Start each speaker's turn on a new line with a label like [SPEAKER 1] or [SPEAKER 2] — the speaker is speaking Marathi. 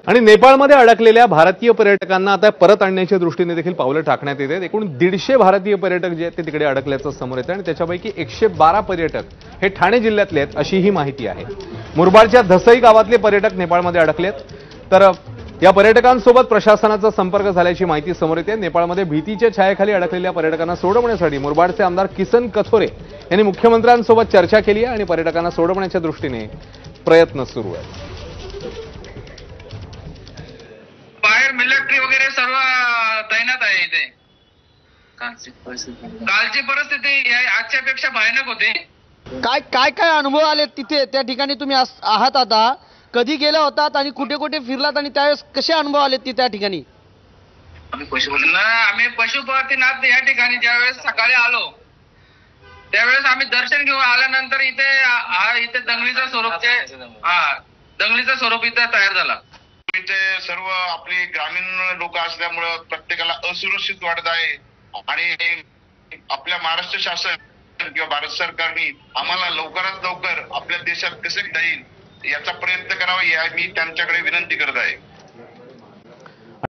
[SPEAKER 1] आणि नेपाळमध्ये अडकलेल्या भारतीय पर्यटकांना आता परत आणण्याच्या दृष्टीने देखील पावलं टाकण्यात येत आहेत। एकूण 150 भारतीय पर्यटक जे आहेत ते तिकडे अडकल्याचं समोर येतं आणि त्याच्यापैकी 112 पर्यटक हे ठाणे जिल्ह्यातले आहेत अशी ही माहिती आहे। मुरबाडच्या धसई गावातले पर्यटक नेपाळमध्ये अडकलेत, तर या पर्यटकांसोबत प्रशासनाचा संपर्क झाल्याची माहिती समोर येते। नेपाळमध्ये भीतीच्या छायेखाली अडकलेल्या पर्यटकांना सोडवण्यासाठी मुरबाडचे आमदार किसन कथोरे यांनी मुख्यमंत्र्यांसोबत चर्चा केली आहे आणि पर्यटकांना सोडवण्याच्या दृष्टीने प्रयत्न सुरू आहेत।
[SPEAKER 2] बाहेर मिलिटरी वगैरे सर्व तैनात आहे इथे। कालची परिस्थिती आजच्या पेक्षा भयानक होती।
[SPEAKER 3] काय काय काय अनुभव आले तिथे त्या ठिकाणी तुम्ही आहात आता, कधी गेला होतात आणि कुठे कुठे फिरलात आणि त्यावेळेस कसे अनुभव आले त्या ठिकाणी?
[SPEAKER 2] आम्ही पशुपतीनाथ या ठिकाणी ज्यावेळेस सकाळी आलो त्यावेळेस आम्ही दर्शन घेऊन आल्यानंतर इथे दंगलीचा स्वरूप इथे तयार झाला।
[SPEAKER 4] इथे सर्व आपली ग्रामीण लोक असल्यामुळे प्रत्येकाला असुरक्षित वाटत आहे आणि आपल्या महाराष्ट्र शासन किंवा भारत सरकारने आम्हाला लवकरात लवकर आपल्या देशात कसे येईल याचा प्रयत्न करावा, मी त्यांच्याकडे विनंती करत आहे।